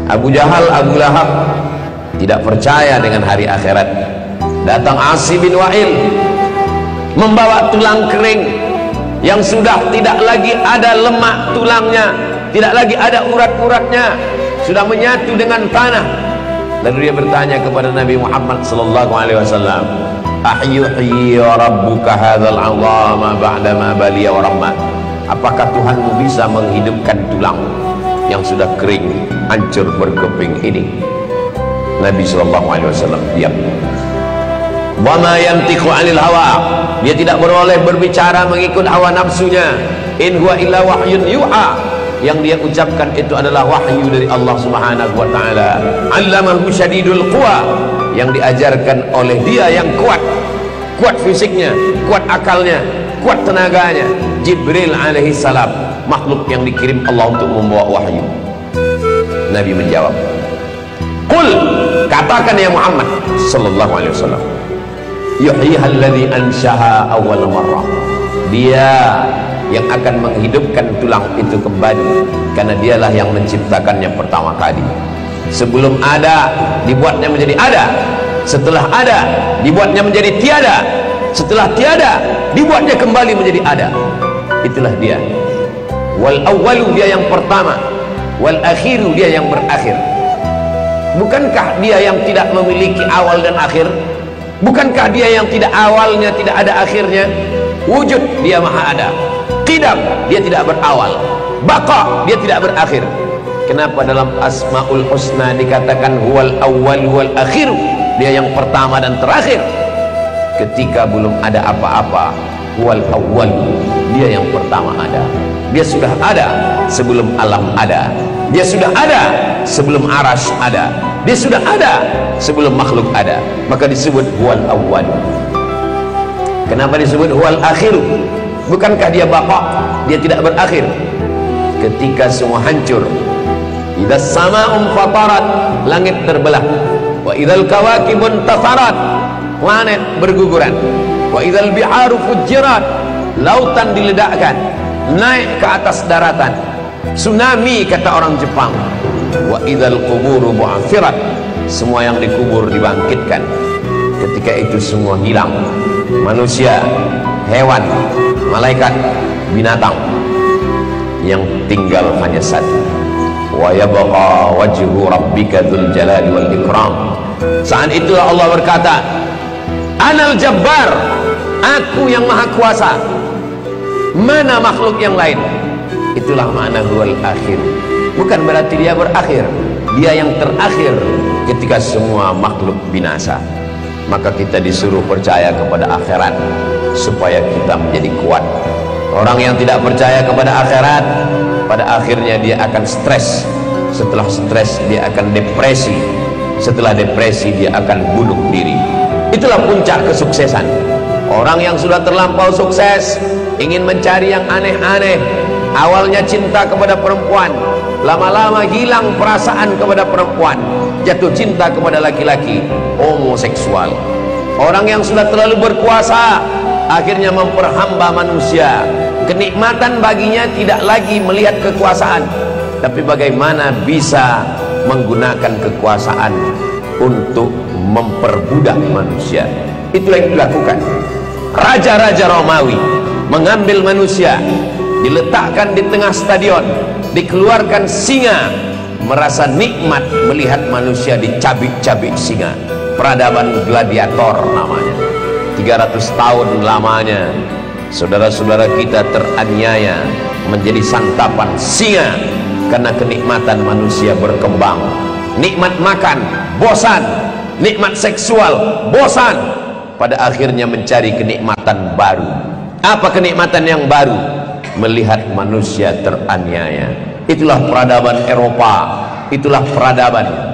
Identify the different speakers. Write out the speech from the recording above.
Speaker 1: Abu Jahal, Abu Lahab tidak percaya dengan hari akhirat. Datang Asi bin Wa'il membawa tulang kering yang sudah tidak lagi ada lemak tulangnya, tidak lagi ada urat-uratnya, sudah menyatu dengan tanah. Lalu dia bertanya kepada Nabi Muhammad sallallahu alaihi wasallam, "Ahyuhyi rabbuka hadzal 'azama ba'da ma baliya wa ramma?" Apakah Tuhanmu bisa menghidupkan tulang yang sudah kering, hancur berkeping ini? Nabi sallallahu alaihi wasallam diam. Wa ma yantiqu 'anil hawa, dia tidak boleh berbicara mengikut hawa nafsunya. In huwa illa wahyun yuha, yang dia ucapkan itu adalah wahyu dari Allah Subhanahu wa taala. 'Allamahu syadidul quwa, yang diajarkan oleh dia yang kuat, kuat fisiknya, kuat akalnya, kuat tenaganya, Jibril alaihi salam, makhluk yang dikirim Allah untuk membawa wahyu. Nabi menjawab, "Qul," katakan ya Muhammad sallallahu alaihi wasallam, "Yuhyihal ladzi anshaha awwal marrah." Dia yang akan menghidupkan tulang itu kembali, karena dialah yang menciptakannya pertama kali. Sebelum ada, dibuatnya menjadi ada. Setelah ada, dibuatnya menjadi tiada. Setelah tiada, dibuatnya kembali menjadi ada. Itulah dia. Wal awwalu, dia yang pertama. Wal akhiru, dia yang berakhir. Bukankah dia yang tidak memiliki awal dan akhir? Bukankah dia yang tidak awalnya, tidak ada akhirnya? Wujud, dia maha ada. Qidam, dia tidak berawal. Baqa, dia tidak berakhir. Kenapa dalam Asmaul Husna dikatakan huwal awwal wal akhir? Dia yang pertama dan terakhir. Ketika belum ada apa-apa, huwal awwal, dia yang pertama ada. Dia sudah ada sebelum alam ada. Dia sudah ada sebelum arasy ada. Dia sudah ada sebelum makhluk ada. Maka disebut huwal awwal. Kenapa disebut huwal akhir? Bukankah dia baqa? Dia tidak berakhir. Ketika semua hancur, idzas sama'un fatarat, langit terbelah. Wa idzal kawakibun tasarat, planet berguguran. Wa idzal biharu fujirat, lautan diledakkan, naik ke atas daratan. Tsunami, kata orang Jepang. Wa idzal quburu bu'athirat, semua yang dikubur dibangkitkan. Ketika itu semua hilang. Manusia, hewan, malaikat, binatang, yang tinggal hanya satu. Wa yabqa wajhu rabbika dzul jalali wal ikram. Saat itulah Allah berkata, "Anal Jabbar, aku yang maha kuasa." Mana makhluk yang lain? Itulah makna huwal akhir. Bukan berarti dia berakhir, dia yang terakhir ketika semua makhluk binasa. Maka kita disuruh percaya kepada akhirat supaya kita menjadi kuat. Orang yang tidak percaya kepada akhirat, pada akhirnya dia akan stres. Setelah stres dia akan depresi. Setelah depresi dia akan bunuh diri. Itulah puncak kesuksesan. Orang yang sudah terlampau sukses ingin mencari yang aneh-aneh. Awalnya cinta kepada perempuan, lama-lama hilang perasaan kepada perempuan, jatuh cinta kepada laki-laki, homoseksual. Orang yang sudah terlalu berkuasa akhirnya memperhamba manusia. Kenikmatan baginya tidak lagi melihat kekuasaan, tapi bagaimana bisa menggunakan kekuasaan untuk memperbudak manusia. Itulah yang dilakukan. Raja-raja Romawi mengambil manusia, diletakkan di tengah stadion, dikeluarkan singa, merasa nikmat melihat manusia dicabik-cabik singa. Peradaban gladiator namanya. 300 tahun lamanya saudara-saudara kita teraniaya menjadi santapan singa karena kenikmatan manusia berkembang. Nikmat makan, bosan. Nikmat seksual, bosan. Pada akhirnya mencari kenikmatan baru. Apa kenikmatan yang baru? Melihat manusia teraniaya. Itulah peradaban Eropa, itulah peradaban